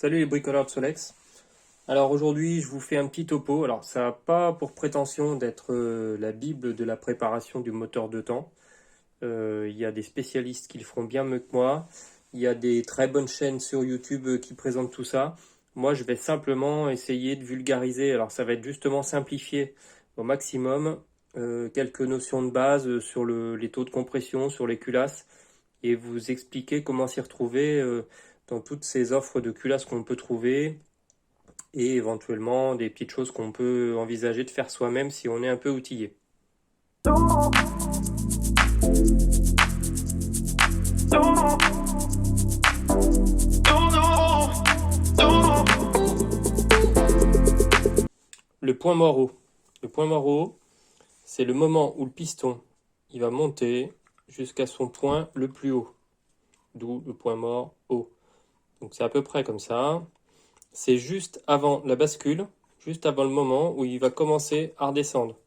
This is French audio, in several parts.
Salut les bricoleurs de Solex. Alors aujourd'hui je vous fais un petit topo. Alors ça n'a pas pour prétention d'être la bible de la préparation du moteur de temps. Il y a des spécialistes qui le feront bien mieux que moi. Il y a des très bonnes chaînes sur YouTube qui présentent tout ça. Moi je vais simplement essayer de vulgariser. Alors ça va être justement simplifier au maximum quelques notions de base sur les taux de compression, sur les culasses et vous expliquer comment s'y retrouver dans toutes ces offres de culasses qu'on peut trouver et éventuellement des petites choses qu'on peut envisager de faire soi-même si on est un peu outillé. Le point mort haut. Le point mort haut, c'est le moment où le piston il va monter jusqu'à son point le plus haut, d'où le point mort haut. Donc c'est à peu près comme ça. C'est juste avant la bascule, juste avant le moment où il va commencer à redescendre.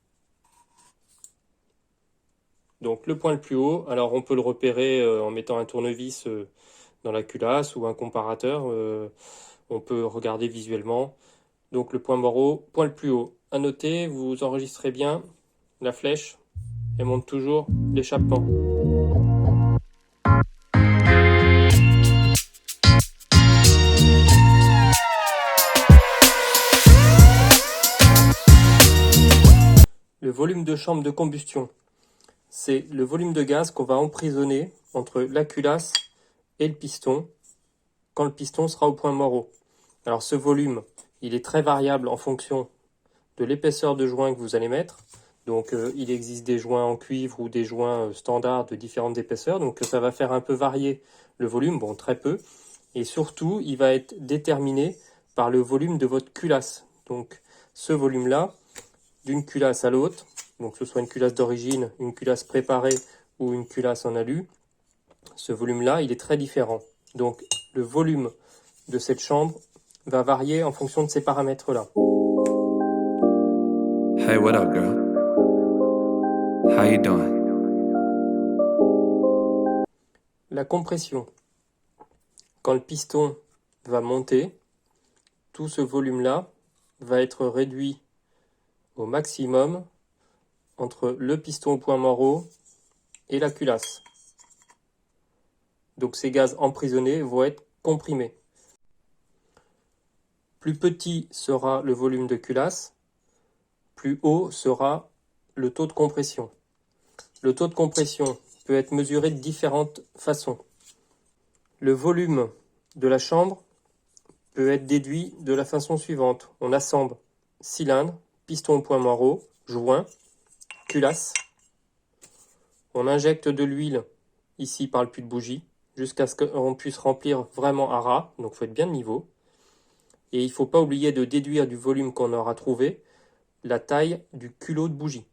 Donc le point le plus haut, alors on peut le repérer en mettant un tournevis dans la culasse ou un comparateur. On peut regarder visuellement. Donc le point mort haut, point le plus haut. À noter, vous enregistrez bien la flèche, elle monte toujours l'échappement. Le volume de chambre de combustion, c'est le volume de gaz qu'on va emprisonner entre la culasse et le piston quand le piston sera au point mort haut. Alors ce volume, il est très variable en fonction de l'épaisseur de joint que vous allez mettre. Donc il existe des joints en cuivre ou des joints standards de différentes épaisseurs. Donc ça va faire un peu varier le volume, bon très peu. Et surtout, il va être déterminé par le volume de votre culasse. Donc ce volume-là, d'une culasse à l'autre, donc que ce soit une culasse d'origine, une culasse préparée ou une culasse en alu, ce volume-là, il est très différent. Donc le volume de cette chambre va varier en fonction de ces paramètres-là. Hey, what up, girl? How you doing? La compression. Quand le piston va monter, tout ce volume-là va être réduit au maximum entre le piston au point mort haut et la culasse. Donc ces gaz emprisonnés vont être comprimés. Plus petit sera le volume de culasse, plus haut sera le taux de compression. Le taux de compression peut être mesuré de différentes façons. Le volume de la chambre peut être déduit de la façon suivante. On assemble cylindre, piston au point mort haut, joint, culasse. On injecte de l'huile ici par le puits de bougie jusqu'à ce qu'on puisse remplir vraiment à ras. Donc il faut être bien de niveau. Et il ne faut pas oublier de déduire du volume qu'on aura trouvé la taille du culot de bougie.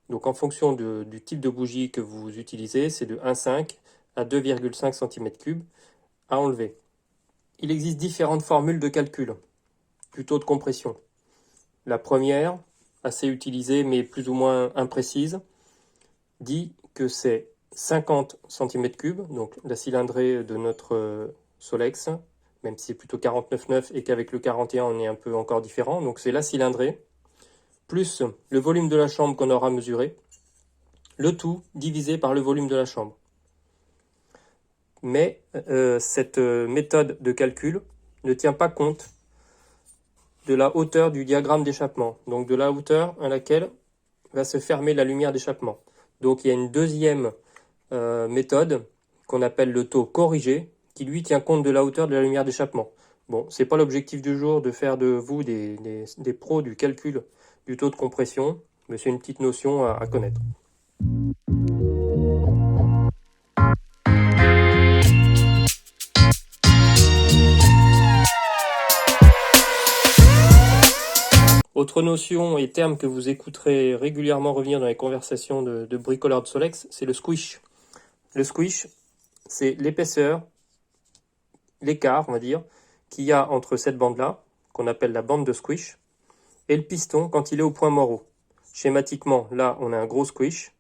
Donc en fonction du type de bougie que vous utilisez, c'est de 1,5 à 2,5 cm3 à enlever. Il existe différentes formules de calcul du taux de compression. La première, assez utilisée mais plus ou moins imprécise, dit que c'est 50 cm3, donc la cylindrée de notre Solex, même si c'est plutôt 49,9 et qu'avec le 41 on est un peu encore différent, donc c'est la cylindrée, plus le volume de la chambre qu'on aura mesuré, le tout divisé par le volume de la chambre. Mais cette méthode de calcul ne tient pas compte de la hauteur du diagramme d'échappement, donc de la hauteur à laquelle va se fermer la lumière d'échappement. Donc il y a une deuxième méthode qu'on appelle le taux corrigé, qui lui tient compte de la hauteur de la lumière d'échappement. Bon, c'est pas l'objectif du jour de faire de vous des pros du calcul du taux de compression, mais c'est une petite notion à connaître. Autre notion et terme que vous écouterez régulièrement revenir dans les conversations de bricoleurs de Solex, c'est le squish. Le squish, c'est l'épaisseur, l'écart, on va dire, qu'il y a entre cette bande-là, qu'on appelle la bande de squish, et le piston quand il est au point mort haut. Schématiquement, là, on a un gros squish,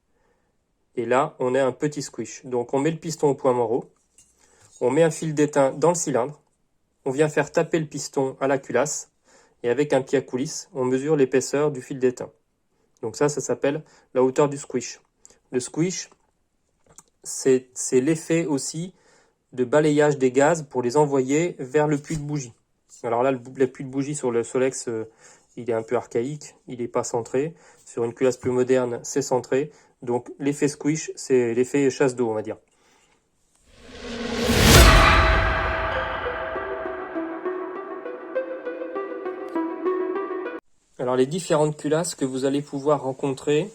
et là, on a un petit squish. Donc, on met le piston au point mort haut, on met un fil d'étain dans le cylindre, on vient faire taper le piston à la culasse et avec un pied à coulisse, on mesure l'épaisseur du fil d'étain. Donc ça s'appelle la hauteur du squish. Le squish, c'est l'effet aussi de balayage des gaz pour les envoyer vers le puits de bougie. Alors là, le puits de bougie sur le Solex, il est un peu archaïque, il n'est pas centré. Sur une culasse plus moderne, c'est centré. Donc l'effet squish, c'est l'effet chasse d'eau, on va dire. Alors les différentes culasses que vous allez pouvoir rencontrer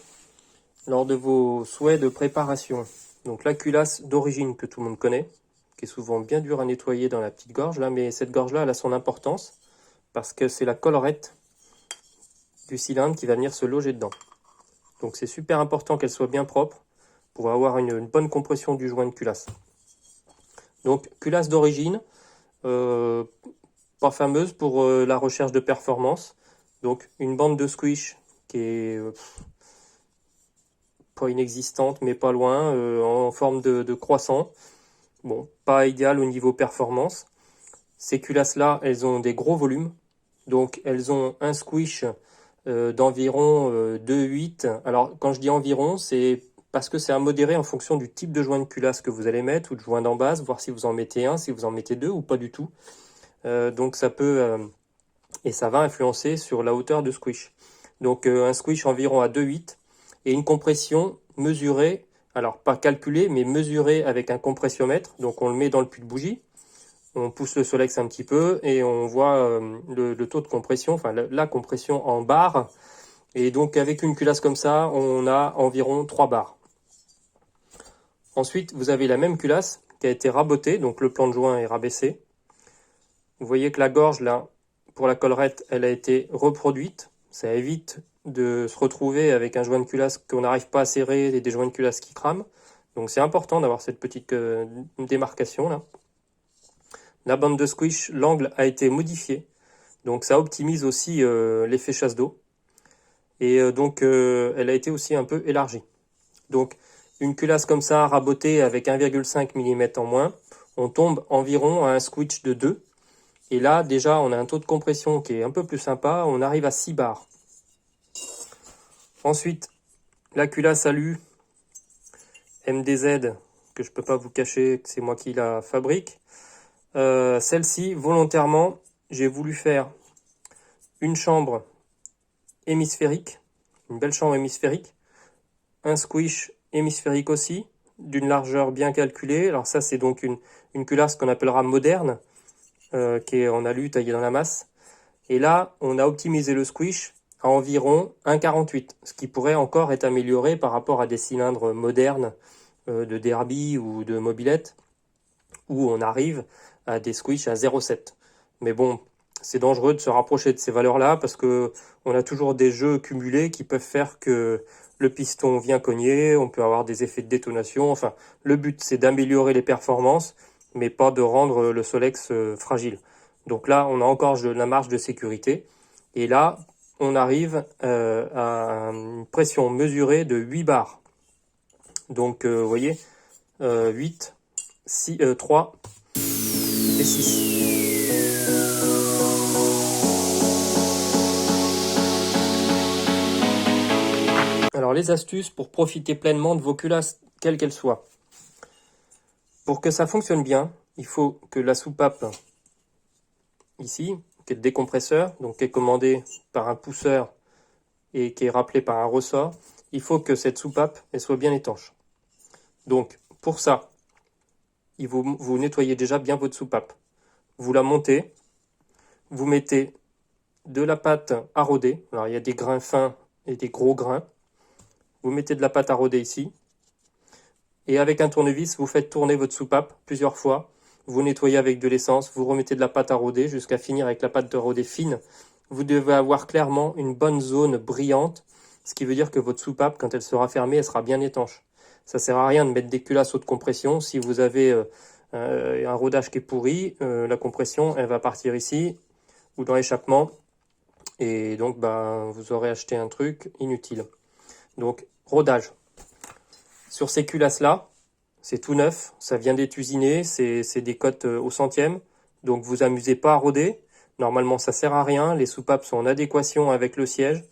lors de vos souhaits de préparation. Donc la culasse d'origine que tout le monde connaît, qui est souvent bien dure à nettoyer dans la petite gorge là, mais cette gorge là elle a son importance parce que c'est la collerette du cylindre qui va venir se loger dedans. Donc c'est super important qu'elle soit bien propre pour avoir une bonne compression du joint de culasse. Donc culasse d'origine, pas fameuse pour la recherche de performance. Donc une bande de squish qui est pas inexistante mais pas loin, en forme de croissant. Bon, pas idéal au niveau performance. Ces culasses-là, elles ont des gros volumes. Donc elles ont un squish d'environ 2,8. Alors quand je dis environ, c'est parce que c'est à modérer en fonction du type de joint de culasse que vous allez mettre ou de joint d'embase, voir si vous en mettez un, si vous en mettez deux ou pas du tout. Donc ça peut... et ça va influencer sur la hauteur de squish. Donc un squish environ à 2,8 et une compression mesurée, alors pas calculée, mais mesurée avec un compressiomètre. Donc on le met dans le puits de bougie, on pousse le Solex un petit peu et on voit le taux de compression, enfin la compression en bar. Et donc avec une culasse comme ça, on a environ 3 bars. Ensuite, vous avez la même culasse qui a été rabotée, donc le plan de joint est rabaissé. Vous voyez que la gorge là, pour la collerette, elle a été reproduite. Ça évite de se retrouver avec un joint de culasse qu'on n'arrive pas à serrer et des joints de culasse qui crament. Donc c'est important d'avoir cette petite démarcation là. La bande de squish, l'angle a été modifié. Donc ça optimise aussi l'effet chasse d'eau. Et donc elle a été aussi un peu élargie. Donc une culasse comme ça, rabotée avec 1,5 mm en moins, on tombe environ à un squish de 2. Et là, déjà, on a un taux de compression qui est un peu plus sympa. On arrive à 6 bars. Ensuite, la culasse alu MDZ, que je ne peux pas vous cacher, que c'est moi qui la fabrique. Celle-ci, volontairement, j'ai voulu faire une chambre hémisphérique, une belle chambre hémisphérique, un squish hémisphérique aussi, d'une largeur bien calculée. Alors ça, c'est donc une culasse qu'on appellera moderne, qui est en alu taillé dans la masse. Et là, on a optimisé le squish à environ 1,48, ce qui pourrait encore être amélioré par rapport à des cylindres modernes de derby ou de mobilette, où on arrive à des squish à 0,7. Mais bon, c'est dangereux de se rapprocher de ces valeurs-là parce que on a toujours des jeux cumulés qui peuvent faire que le piston vient cogner, on peut avoir des effets de détonation. Enfin, le but, c'est d'améliorer les performances, mais pas de rendre le Solex fragile. Donc là, on a encore la marge de sécurité. Et là, on arrive à une pression mesurée de 8 bars. Donc, vous voyez, 8, 6, 3 et 6. Alors, les astuces pour profiter pleinement de vos culasses, quelles qu'elles soient. Pour que ça fonctionne bien, il faut que la soupape, ici, qui est le décompresseur, donc qui est commandé par un pousseur et qui est rappelé par un ressort, il faut que cette soupape elle soit bien étanche. Donc, pour ça, vous nettoyez déjà bien votre soupape. Vous la montez, vous mettez de la pâte à rôder. Alors, il y a des grains fins et des gros grains. Vous mettez de la pâte à rôder ici. Et avec un tournevis, vous faites tourner votre soupape plusieurs fois. Vous nettoyez avec de l'essence, vous remettez de la pâte à rôder jusqu'à finir avec la pâte de rôder fine. Vous devez avoir clairement une bonne zone brillante, ce qui veut dire que votre soupape, quand elle sera fermée, elle sera bien étanche. Ça sert à rien de mettre des culasses haute compression. Si vous avez un rodage qui est pourri, la compression, elle va partir ici ou dans l'échappement. Et donc, vous aurez acheté un truc inutile. Donc, rodage. Sur ces culasses-là, c'est tout neuf, ça vient d'être usiné, c'est des cotes au centième. Donc vous amusez pas à rôder. Normalement, ça sert à rien. Les soupapes sont en adéquation avec le siège.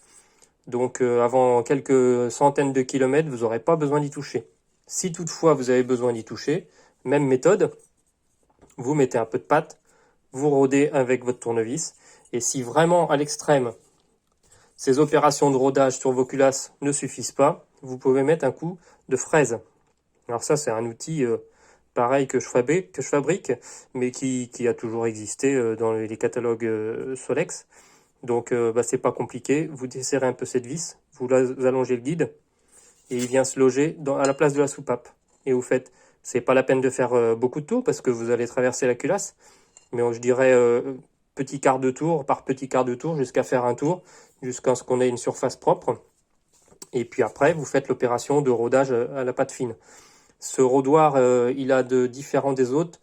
Donc avant quelques centaines de kilomètres, vous n'aurez pas besoin d'y toucher. Si toutefois vous avez besoin d'y toucher, même méthode, vous mettez un peu de pâte, vous rôdez avec votre tournevis. Et si vraiment à l'extrême, ces opérations de rodage sur vos culasses ne suffisent pas, vous pouvez mettre un coup de fraise. Alors ça, c'est un outil pareil que je fabrique, mais qui a toujours existé dans les catalogues Solex. Donc c'est pas compliqué, vous desserrez un peu cette vis, vous allongez le guide, et il vient se loger à la place de la soupape. Et vous faites, c'est pas la peine de faire beaucoup de tours, parce que vous allez traverser la culasse, mais je dirais petit quart de tour par petit quart de tour, jusqu'à faire un tour, jusqu'à ce qu'on ait une surface propre. Et puis après, vous faites l'opération de rodage à la pâte fine. Ce rôdoir, il a de différent des autres,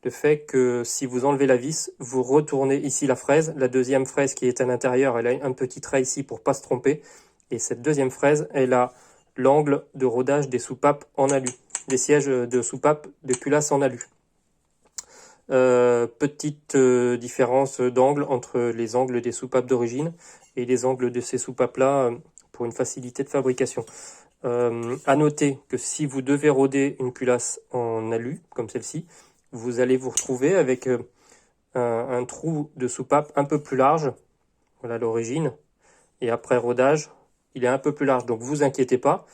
le fait que si vous enlevez la vis, vous retournez ici la fraise. La deuxième fraise qui est à l'intérieur, elle a un petit trait ici pour pas se tromper. Et cette deuxième fraise, elle a l'angle de rodage des soupapes en alu, des sièges de soupapes de culasse en alu. Petite différence d'angle entre les angles des soupapes d'origine et les angles de ces soupapes-là pour une facilité de fabrication. À noter que si vous devez roder une culasse en alu, comme celle-ci, vous allez vous retrouver avec un trou de soupape un peu plus large, voilà l'origine, et après rodage, il est un peu plus large. Donc vous inquiétez pas,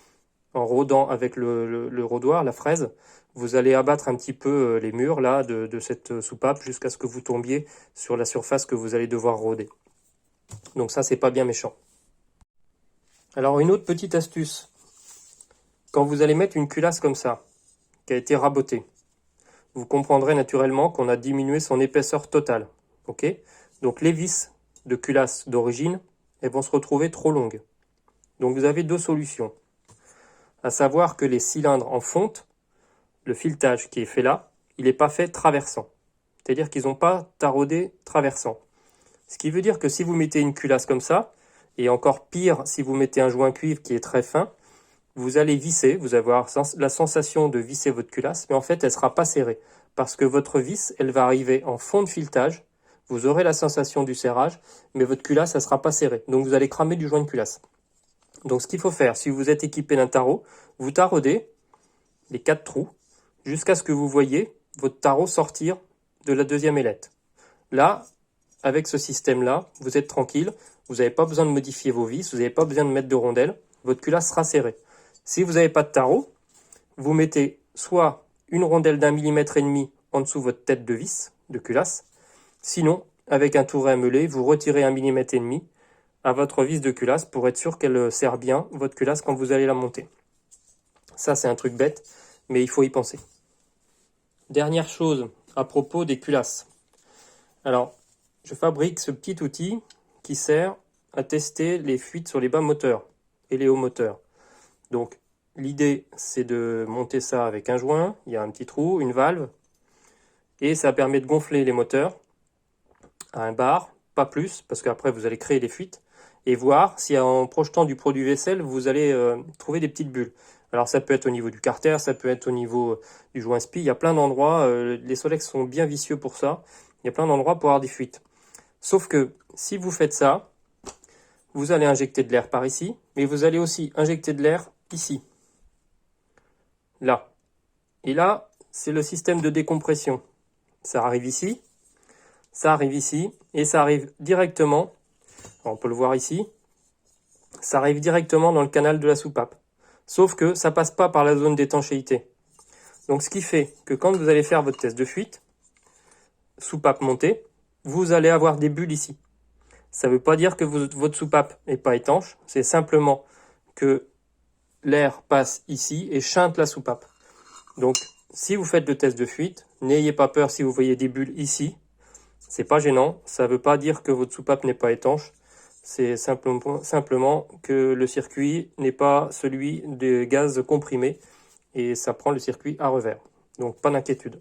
en rodant avec le rôdoir, la fraise, vous allez abattre un petit peu les murs là de cette soupape jusqu'à ce que vous tombiez sur la surface que vous allez devoir roder. Donc ça, c'est pas bien méchant. Alors une autre petite astuce, quand vous allez mettre une culasse comme ça, qui a été rabotée, vous comprendrez naturellement qu'on a diminué son épaisseur totale. Ok ? Donc les vis de culasse d'origine, elles vont se retrouver trop longues. Donc vous avez deux solutions. À savoir que les cylindres en fonte, le filetage qui est fait là, il n'est pas fait traversant. C'est-à-dire qu'ils n'ont pas taraudé traversant. Ce qui veut dire que si vous mettez une culasse comme ça, et encore pire si vous mettez un joint cuivre qui est très fin, vous allez visser, vous allez avoir la sensation de visser votre culasse, mais en fait elle ne sera pas serrée. Parce que votre vis, elle va arriver en fond de filetage, vous aurez la sensation du serrage, mais votre culasse, elle ne sera pas serrée. Donc vous allez cramer du joint de culasse. Donc ce qu'il faut faire, si vous êtes équipé d'un tarot, vous taraudez les 4 trous, jusqu'à ce que vous voyez votre tarot sortir de la deuxième ailette. Là, avec ce système-là, vous êtes tranquille, vous n'avez pas besoin de modifier vos vis, vous n'avez pas besoin de mettre de rondelles, votre culasse sera serrée. Si vous n'avez pas de tarot, vous mettez soit une rondelle d'1,5 mm en dessous de votre tête de vis, de culasse, sinon, avec un touret à meuler, vous retirez 1,5 mm à votre vis de culasse pour être sûr qu'elle serre bien votre culasse quand vous allez la monter. Ça, c'est un truc bête, mais il faut y penser. Dernière chose à propos des culasses. Alors, je fabrique ce petit outil qui sert à tester les fuites sur les bas moteurs et les hauts moteurs. Donc, l'idée, c'est de monter ça avec un joint, il y a un petit trou, une valve, et ça permet de gonfler les moteurs à un bar, pas plus, parce qu'après vous allez créer des fuites, et voir si en projetant du produit vaisselle, vous allez trouver des petites bulles. Alors ça peut être au niveau du carter, ça peut être au niveau du joint spi, il y a plein d'endroits, les Solex sont bien vicieux pour ça, il y a plein d'endroits pour avoir des fuites. Sauf que si vous faites ça, vous allez injecter de l'air par ici, mais vous allez aussi injecter de l'air ici, là. Et là, c'est le système de décompression. Ça arrive ici, et ça arrive directement, on peut le voir ici, ça arrive directement dans le canal de la soupape. Sauf que ça passe pas par la zone d'étanchéité. Donc ce qui fait que quand vous allez faire votre test de fuite, soupape montée, vous allez avoir des bulles ici. Ça ne veut pas dire que votre soupape n'est pas étanche, c'est simplement que l'air passe ici et chinte la soupape. Donc si vous faites le test de fuite, n'ayez pas peur si vous voyez des bulles ici. C'est pas gênant, ça ne veut pas dire que votre soupape n'est pas étanche. C'est simplement que le circuit n'est pas celui des gaz comprimés et ça prend le circuit à revers. Donc pas d'inquiétude.